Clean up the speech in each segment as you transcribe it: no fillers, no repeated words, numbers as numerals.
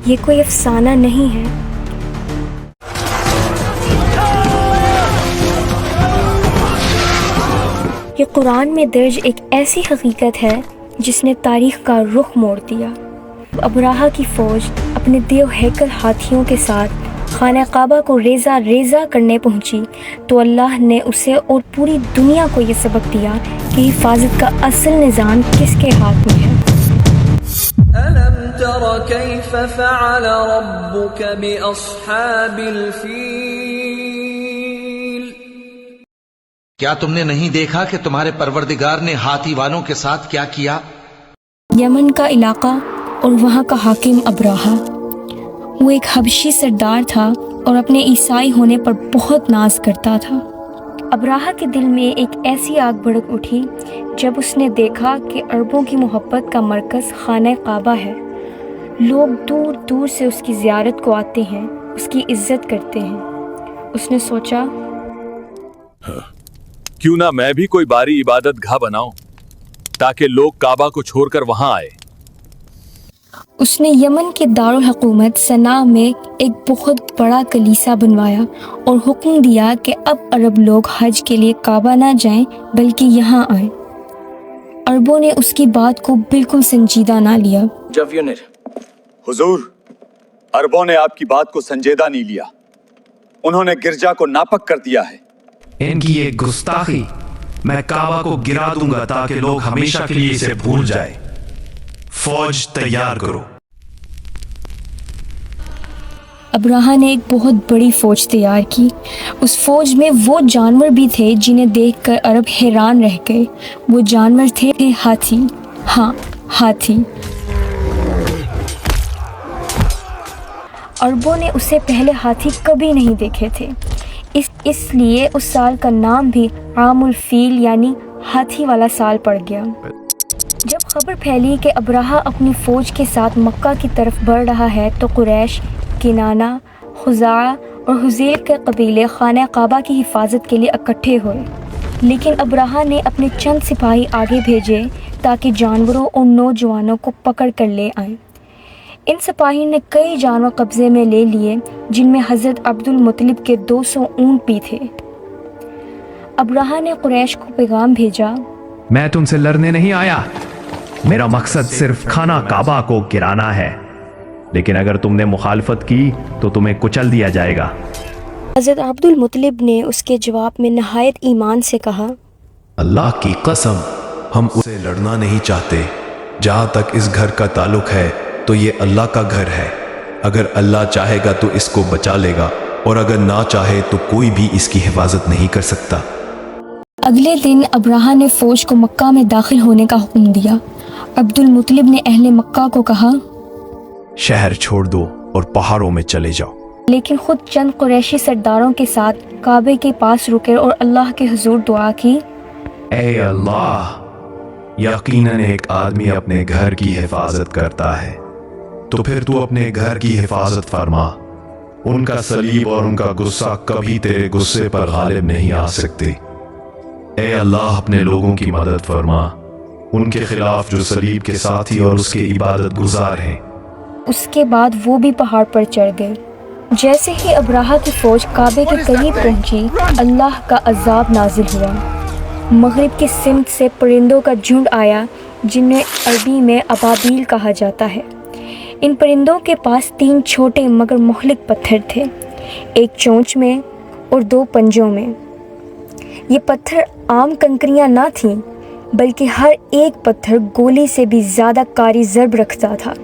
یہ کوئی افسانہ نہیں ہے۔ یہ قرآن میں درج ایک ایسی حقیقت ہے جس نے تاریخ کا رخ موڑ دیا۔ ابراہا کی فوج اپنے دیو ہیکل ہاتھیوں کے ساتھ خانہ کعبہ کو ریزہ ریزہ کرنے پہنچی تو اللہ نے اسے اور پوری دنیا کو یہ سبق دیا کہ حفاظت کا اصل نظام کس کے ہاتھ میں ہے۔ أَلَمْ تَرَ كَيْفَ فَعَلَ رَبُّكَ بِأَصْحَابِ الْفِيلِ؟ کیا تم نے نہیں دیکھا کہ تمہارے پروردگار نے ہاتھی والوں کے ساتھ کیا کیا؟ یمن کا علاقہ اور وہاں کا حاکم ابراہا، وہ ایک حبشی سردار تھا اور اپنے عیسائی ہونے پر بہت ناز کرتا تھا۔ ابراہا کے دل میں ایک ایسی آگ بھڑک اٹھی جب اس نے دیکھا کہ عربوں کی محبت کا مرکز خانہ کعبہ ہے۔ لوگ دور دور سے اس کی زیارت کو آتے ہیں، اس کی عزت کرتے ہیں۔ اس نے سوچا کیوں نہ میں بھی کوئی باری عبادت گاہ بناؤں تاکہ لوگ کعبہ کو چھوڑ کر وہاں آئے۔ اس نے یمن کے دارالحکومت صنعاء میں ایک بہت بڑا کلیسا بنوایا اور حکم دیا کہ اب عرب لوگ حج کے لیے کعبہ نہ جائیں بلکہ یہاں آئیں۔ عربوں نے اس کی بات کو بالکل سنجیدہ نہ لیا۔ حضور، عربوں نے آپ کی بات کو سنجیدہ نہیں لیا، انہوں نے گرجا کو ناپک کر دیا ہے۔ ان کی یہ گستاخی، میں کعبہ کو گرا دوں گا تاکہ لوگ ہمیشہ کے لیے اسے بھول جائے۔ فوج تیار کرو۔ ابراہا نے ایک بہت بڑی فوج تیار کی۔ اس فوج میں وہ جانور بھی تھے جنہیں دیکھ کر عرب حیران رہ گئے۔ وہ جانور تھے ہاتھی۔ ہاں، ہاتھی۔ عربوں نے اسے پہلے ہاتھی کبھی نہیں دیکھے تھے، اس لیے اس سال کا نام بھی عام الفیل یعنی ہاتھی والا سال پڑ گیا۔ جب خبر پھیلی کہ ابراہا اپنی فوج کے ساتھ مکہ کی طرف بڑھ رہا ہے تو قریش، کنانہ، خزاعہ اور حذیل کے قبیلے خانہ کعبہ کی حفاظت کے لیے اکٹھے ہوئے، لیکن ابراہا نے اپنے چند سپاہی آگے بھیجے تاکہ جانوروں اور نوجوانوں کو پکڑ کر لے آئیں۔ ان سپاہی نے کئی جانور قبضے میں لے لیے جن میں حضرت عبد المطلب کے 200 اونٹ بھی تھے۔ ابراہا نے قریش کو پیغام بھیجا، میں تم سے لڑنے نہیں آیا، میرا مقصد صرف خانہ کعبہ کو گرانا ہے، لیکن اگر تم نے مخالفت کی تو تمہیں کچل دیا جائے گا۔ حضرت عبد المطلب نے اس کے جواب میں نہایت ایمان سے کہا، اللہ کی قسم، ہم اسے لڑنا نہیں چاہتے۔ جہاں تک اس گھر کا تعلق ہے تو یہ اللہ کا گھر ہے، اگر اللہ چاہے گا تو اس کو بچا لے گا، اور اگر نہ چاہے تو کوئی بھی اس کی حفاظت نہیں کر سکتا۔ اگلے دن ابراہا نے فوج کو مکہ میں داخل ہونے کا حکم دیا۔ عبد المطلب نے اہل مکہ کو کہا، شہر چھوڑ دو اور پہاڑوں میں چلے جاؤ۔ لیکن خود چند قریشی سرداروں کے ساتھ کعبے کے پاس رکے اور اللہ کے حضور دعا کی، اے اللہ، یقیناً ایک آدمی اپنے گھر کی حفاظت کرتا ہے، تو پھر تو اپنے گھر کی حفاظت فرما۔ ان کا صلیب اور ان کا غصہ کبھی تیرے غصے پر غالب نہیں آ سکتے۔ اے اللہ، اپنے لوگوں کی مدد فرما، ان کے خلاف جو صلیب کے ساتھی اور اس کے عبادت گزار ہیں۔ اس کے بعد وہ بھی پہاڑ پر چڑھ گئے۔ جیسے ہی ابراہا کی فوج کعبے کے قریب پہنچی، اللہ کا عذاب نازل ہوا۔ مغرب کی سمت سے پرندوں کا جھنڈ آیا جنہیں عربی میں ابابیل کہا جاتا ہے۔ ان پرندوں کے پاس 3 چھوٹے مگر مہلک پتھر تھے، ایک چونچ میں اور 2 پنجوں میں۔ یہ پتھر عام کنکریاں نہ تھیں، بلکہ ہر ایک پتھر گولی سے بھی زیادہ کاری ضرب رکھتا تھا۔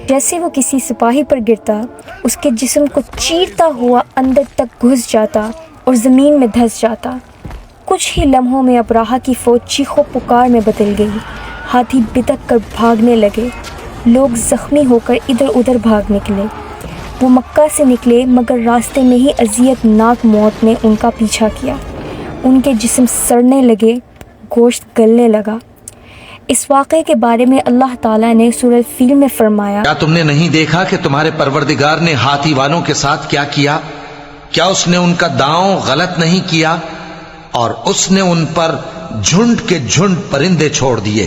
جیسے وہ کسی سپاہی پر گرتا، اس کے جسم کو چیرتا ہوا اندر تک گھس جاتا اور زمین میں دھس جاتا۔ کچھ ہی لمحوں میں ابراہا کی فوج چیخو پکار میں بدل گئی۔ ہاتھی بتک کر بھاگنے لگے، لوگ زخمی ہو کر ادھر ادھر بھاگ نکلے۔ وہ مکہ سے نکلے مگر راستے میں ہی اذیت ناک موت نے ان کا پیچھا کیا۔ ان کے جسم سڑنے لگے، گوشت گلنے لگا۔ اس واقعے کے بارے میں اللہ تعالیٰ نے سورہ الفیل میں فرمایا، کیا تم نے نہیں دیکھا کہ تمہارے پروردگار نے ہاتھی والوں کے ساتھ کیا کیا؟ کیا اس نے ان کا داؤں غلط نہیں کیا؟ اور اس نے ان پر جھنڈ کے جھنڈ پرندے چھوڑ دیے۔